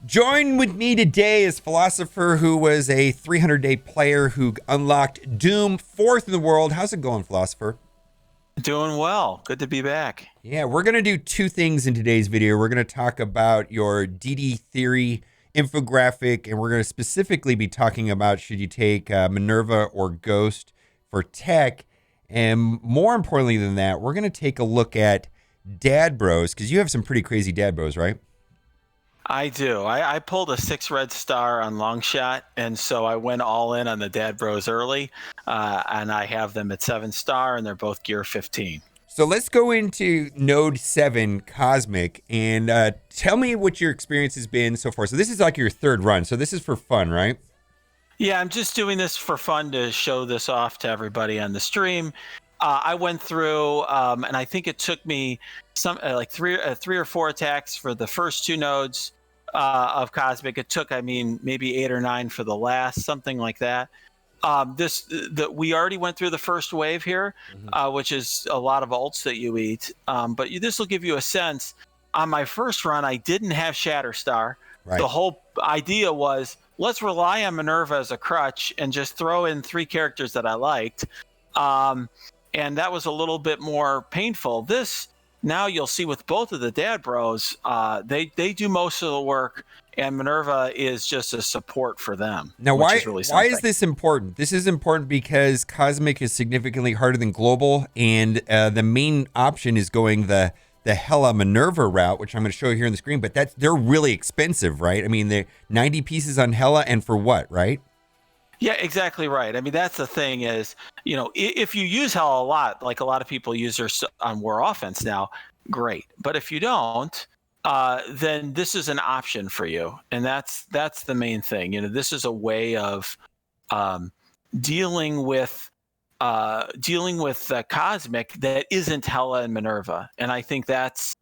Join with me today is Philosopher, who was a 300-day player who unlocked Doom, fourth in the world. How's it going, Philosopher? Doing well. Good to be back. Yeah, we're going to do two things in today's video. We're going to talk about your DD theory infographic, and we're going to specifically be talking about should you take Minerva or Ghost for tech. And more importantly than that, we're going to take a look at dad bros, because you have some pretty crazy dad bros, right? I do. I pulled a 6 red star on long shot, and so I went all in on the Dad Bros early, and I have them at 7-star, and they're both gear 15. So let's go into Node 7 Cosmic and tell me what your experience has been so far. So this is like your third run. So this is for fun, right? Yeah, I'm just doing this for fun to show this off to everybody on the stream. I went through, and I think it took me some like three or four attacks for the first two nodes of Cosmic. It took, maybe 8 or 9 for the last, something like that. We already went through the first wave here, which is a lot of ults that you eat. But this will give you a sense. On my first run, I didn't have Shatterstar. Right. The whole idea was let's rely on Minerva as a crutch and just throw in 3 characters that I liked. And that was a little bit more painful. Now you'll see with both of the Dad Bros, they do most of the work, and Minerva is just a support for them. Now, why is this important? This is important because Cosmic is significantly harder than Global, and the main option is going the Hela Minerva route, which I'm going to show you here on the screen. But they're really expensive, right? I mean, they're 90 pieces on Hela, and for what, right? Yeah, exactly right. I mean, that's the thing is, if you use Hela a lot, like a lot of people use her on War Offense now, great. But if you don't, then this is an option for you, and that's the main thing. This is a way of dealing with Cosmic that isn't Hela and Minerva, and I think that's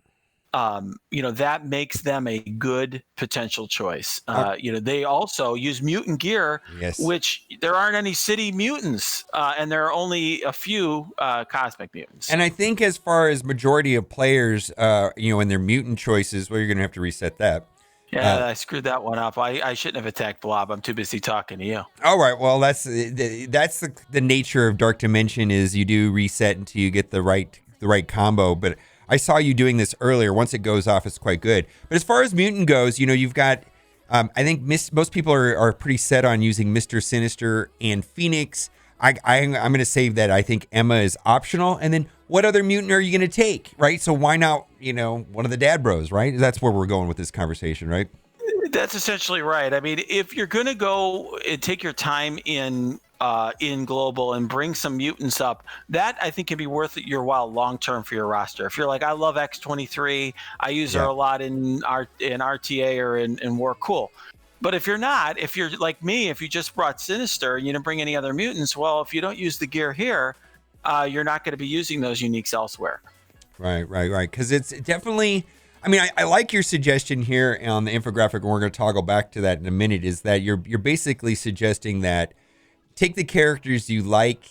that makes them a good potential choice. They also use mutant gear, yes, which there aren't any city mutants, and there are only a few Cosmic mutants. And I think as far as majority of players, in their mutant choices, well, you're going to have to reset that. Yeah, I screwed that one up. I shouldn't have attacked Blob. I'm too busy talking to you. All right. Well, that's the nature of Dark Dimension is you do reset until you get the right combo. But I saw you doing this earlier. Once it goes off, it's quite good. But as far as mutant goes, you've got, I think most people are pretty set on using Mr. Sinister and Phoenix. I'm going to say that I think Emma is optional. And then what other mutant are you going to take, right? So why not, one of the Dad Bros, right? That's where we're going with this conversation, right? That's essentially right. I mean, if you're going to go and take your time in Global and bring some mutants up, that I think can be worth your while long term for your roster. If you're like, I love X23, I use her a lot in RTA or in War, cool. But if you're not, if you're like me, if you just brought Sinister and you didn't bring any other mutants, well, if you don't use the gear here, you're not going to be using those uniques elsewhere. Right. Because it's definitely, I like your suggestion here on the infographic, and we're going to toggle back to that in a minute, is that you're basically suggesting that take the characters you like.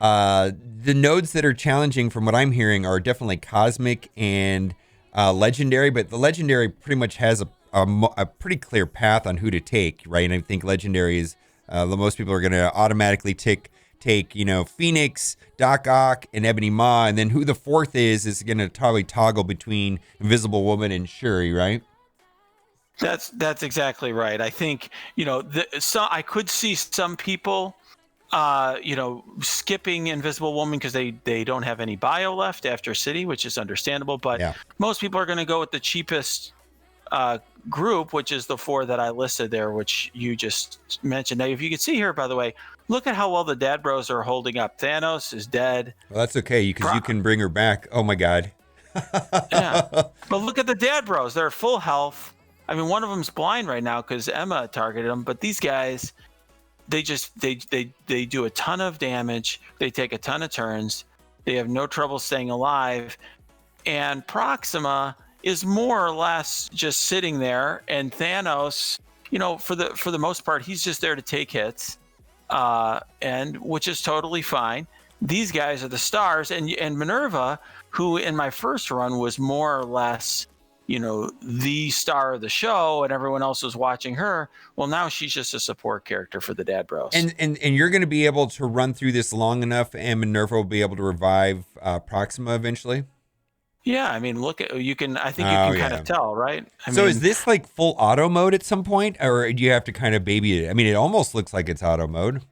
The nodes that are challenging, from what I'm hearing, are definitely Cosmic and Legendary, but the Legendary pretty much has a pretty clear path on who to take, right? And I think Legendary is the most people are going to automatically take Phoenix, Doc Ock, and Ebony Maw, and then who the fourth is going to probably toggle between Invisible Woman and Shuri, right? That's exactly right. I think I could see some people skipping Invisible Woman because they don't have any bio left after City, which is understandable. But most people are going to go with the cheapest group, which is the 4 that I listed there, which you just mentioned. Now, if you can see here, by the way, look at how well the Dad Bros are holding up. Thanos is dead. Well, that's okay, because you can bring her back. Oh my God. Yeah, but look at the Dad Bros. They're full health. I mean, one of them's blind right now because Emma targeted him, but these guys, they do a ton of damage. They take a ton of turns. They have no trouble staying alive. And Proxima is more or less just sitting there, and Thanos, for the most part, he's just there to take hits, and which is totally fine. These guys are the stars, and Minerva, who in my first run was more or less the star of the show and everyone else was watching her. Well, now she's just a support character for the Dad Bros. And you're going to be able to run through this long enough, and Minerva will be able to revive Proxima eventually. Yeah, I mean, look at you can. I think you can kind of tell, right? Is this like full auto mode at some point, or do you have to kind of baby it? I mean, it almost looks like it's auto mode.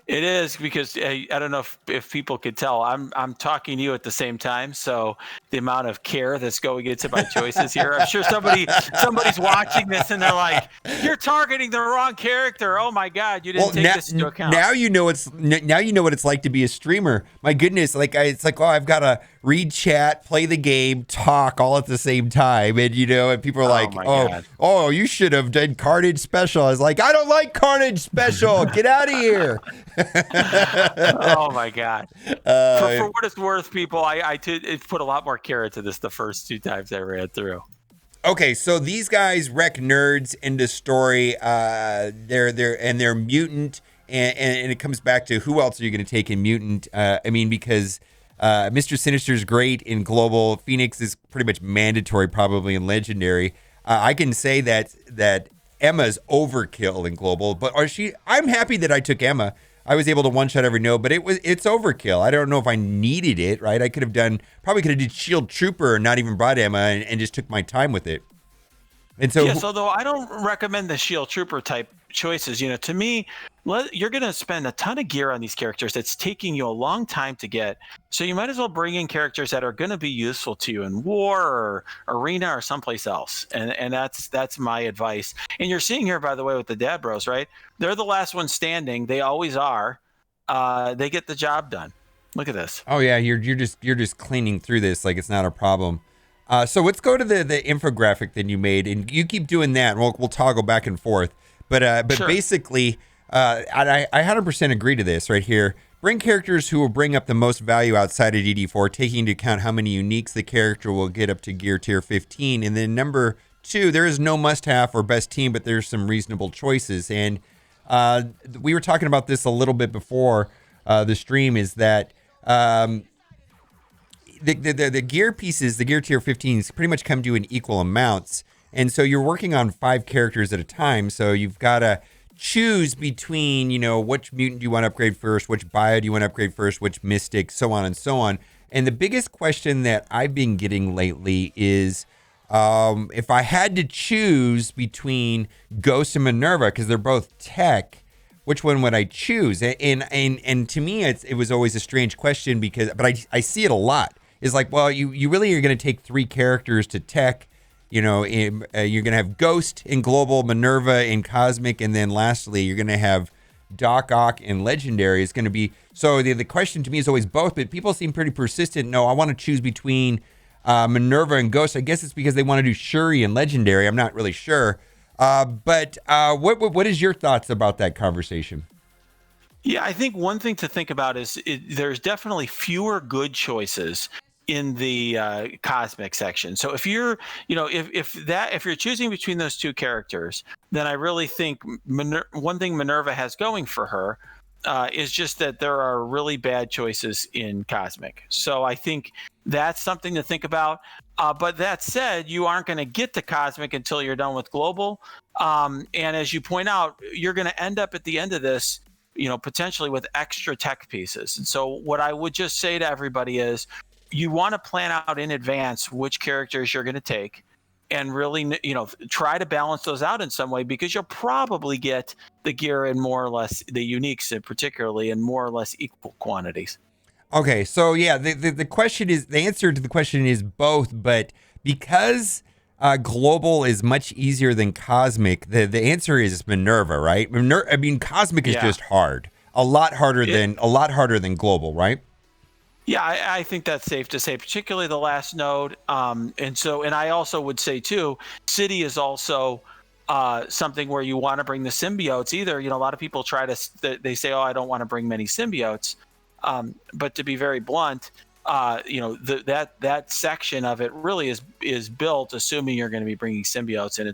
It is, because I don't know if people could tell. I'm talking to you at the same time, so the amount of care that's going into my choices here. I'm sure somebody's watching this and they're like, "You're targeting the wrong character. Oh my God, you didn't take this into account." Now you know what it's like to be a streamer. My goodness, it's like, oh, I've got to read chat, play the game, talk all at the same time, and and people are like, oh, you should have done Carnage Special. I was like, I don't like Carnage Special. Get out of here. Oh my God! For what it's worth, people, I put a lot more care into this the first 2 times I ran through. Okay, so these guys wreck nerds in the story. They're mutant, and it comes back to who else are you going to take in mutant? Because Mr. Sinister is great in global. Phoenix is pretty much mandatory, probably in legendary. I can say that Emma's overkill in global, but I'm happy that I took Emma. I was able to one-shot every node, but it's overkill. I don't know if I needed it, right? I could have did Shield Trooper and not even brought Emma and just took my time with it. And so, yes, although I don't recommend the Shield Trooper type choices. To me, you're going to spend a ton of gear on these characters. It's taking you a long time to get. So you might as well bring in characters that are going to be useful to you in war or arena or someplace else. And that's my advice. And you're seeing here, by the way, with the Dad Bros, right? They're the last one standing. They always are. They get the job done. Look at this. Oh yeah, you're just cleaning through this like it's not a problem. So let's go to the infographic that you made, and you keep doing that. And we'll toggle back and forth. But Sure. Basically, I 100% agree to this right here. Bring characters who will bring up the most value outside of DD4, taking into account how many uniques the character will get up to gear tier 15. And then number 2, there is no must-have or best team, but there's some reasonable choices. And we were talking about this a little bit before the stream, is that the gear pieces, the gear tier 15s, pretty much come to in equal amounts. And so you're working on 5 characters at a time. So you've got to choose between, which mutant do you want to upgrade first, which bio do you want to upgrade first, which mystic, so on and so on. And the biggest question that I've been getting lately is if I had to choose between Ghost and Minerva, because they're both tech, which one would I choose? And to me, it was always a strange question, but I see it a lot. It's like, well, you really are going to take 3 characters to tech. You're going to have Ghost in global, Minerva in cosmic, and then lastly, you're going to have Doc Ock in legendary. It's going to be, so the question to me is always both, but people seem pretty persistent. No, I want to choose between Minerva and Ghost. I guess it's because they want to do Shuri in legendary. I'm not really sure. But what is your thoughts about that conversation? Yeah, I think one thing to think about is there's definitely fewer good choices in the cosmic section. So if you're, if you're choosing between those 2 characters, then I really think one thing Minerva has going for her is just that there are really bad choices in cosmic. So I think that's something to think about. But that said, you aren't going to get to cosmic until you're done with global. And as you point out, you're going to end up at the end of this, potentially with extra tech pieces. And so what I would just say to everybody is, you want to plan out in advance which characters you're going to take, and really, try to balance those out in some way, because you'll probably get the gear in more or less, the uniques particularly, in more or less equal quantities. Okay, so yeah, the question is, the answer to the question is both, but because global is much easier than cosmic, the answer is Minerva, right? Cosmic is just hard, a lot harder than global, right? Yeah, I think that's safe to say, particularly the last node. And I also would say too, City is also something where you want to bring the symbiotes. Either, a lot of people they say, oh, I don't want to bring many symbiotes. But to be very blunt, that section of it really is built assuming you're going to be bringing symbiotes, and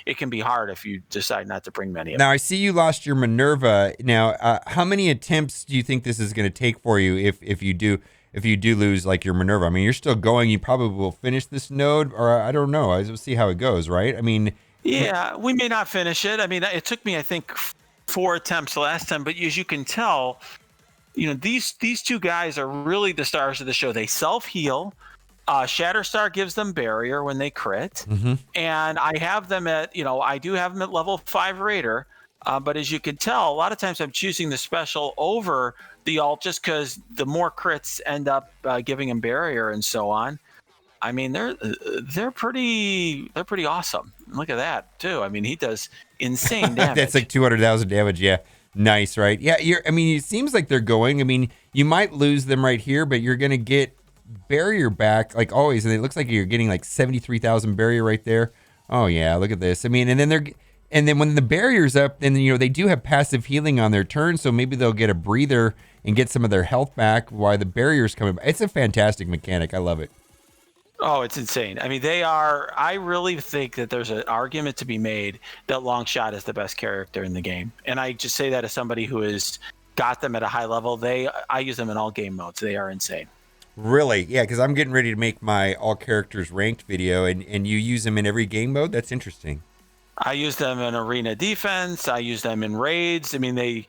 it can be hard if you decide not to bring many of them. Now, I see you lost your Minerva. Now, how many attempts do you think this is going to take for you if you do? if you do lose like your Minerva. I mean, you're still going. You probably will finish this node, or I don't know. We'll see how it goes, right? I mean, yeah, we may not finish it. I mean, it took me, I think, 4 attempts last time, but as you can tell, these two guys are really the stars of the show. They self-heal. Shatterstar gives them barrier when they crit, and I have them at, I do have them at level 5 Raider, but as you can tell, a lot of times I'm choosing the special over the alt just because the more crits end up giving them barrier and so on. I mean, they're pretty awesome. Look at that too. I mean, he does insane damage. That's like 200,000 damage. Yeah. Nice, right? Yeah, I mean, it seems like they're going. I mean, you might lose them right here, but you're going to get barrier back like always, and it looks like you're getting like 73,000 barrier right there. Oh yeah, look at this. I mean, and then when the barrier's up, then they do have passive healing on their turn, so maybe they'll get a breather and get some of their health back while the barrier's coming back. It's a fantastic mechanic. I love it. Oh, it's insane. I mean, I really think that there's an argument to be made that Longshot is the best character in the game. And I just say that as somebody who has got them at a high level. I use them in all game modes. They are insane. Really? Yeah, because I'm getting ready to make my all characters ranked video, and you use them in every game mode? That's interesting. I use them in arena defense. I use them in raids. I mean, they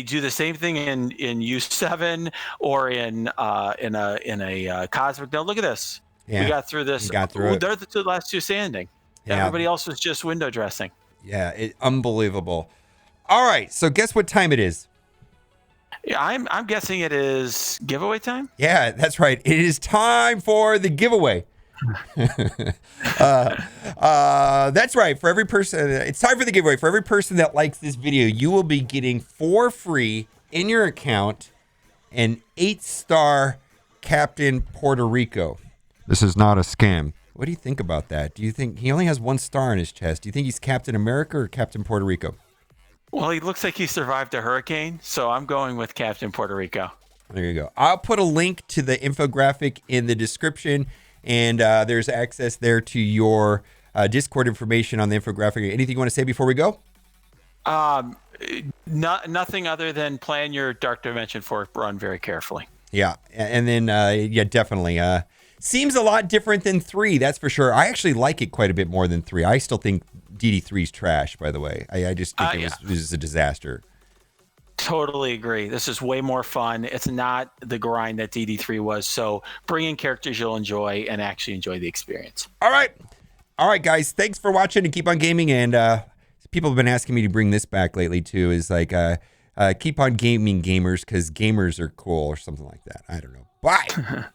do the same thing in U7 or in a cosmic. Now look at this. Yeah. We got through this. Got through it. They're the last two standing. Yeah. Everybody else was just window dressing. Yeah, unbelievable. All right, so guess what time it is? Yeah, I'm guessing it is giveaway time. Yeah, that's right. It is time for the giveaway. That's right. For every person, it's time for the giveaway. For every person that likes this video, you will be getting for free in your account an 8-star Captain Puerto Rico. This is not a scam. What do you think about that? Do you think he only has 1 star in his chest? Do you think he's Captain America or Captain Puerto Rico? Well, he looks like he survived a hurricane, so I'm going with Captain Puerto Rico. There you go. I'll put a link to the infographic in the description, and there's access there to your Discord information on the infographic. Anything you want to say before we go? Nothing other than plan your Dark Dimension 4 run very carefully. Yeah, and then, definitely. Seems a lot different than 3, that's for sure. I actually like it quite a bit more than 3. I still think DD3's trash, by the way. I just think it was a disaster. Totally agree. This is way more fun. It's not the grind that DD3 was. So bring in characters you'll enjoy and actually enjoy the experience. All right, guys. Thanks for watching and keep on gaming. And people have been asking me to bring this back lately, too, is like keep on gaming gamers because gamers are cool or something like that. I don't know. Bye.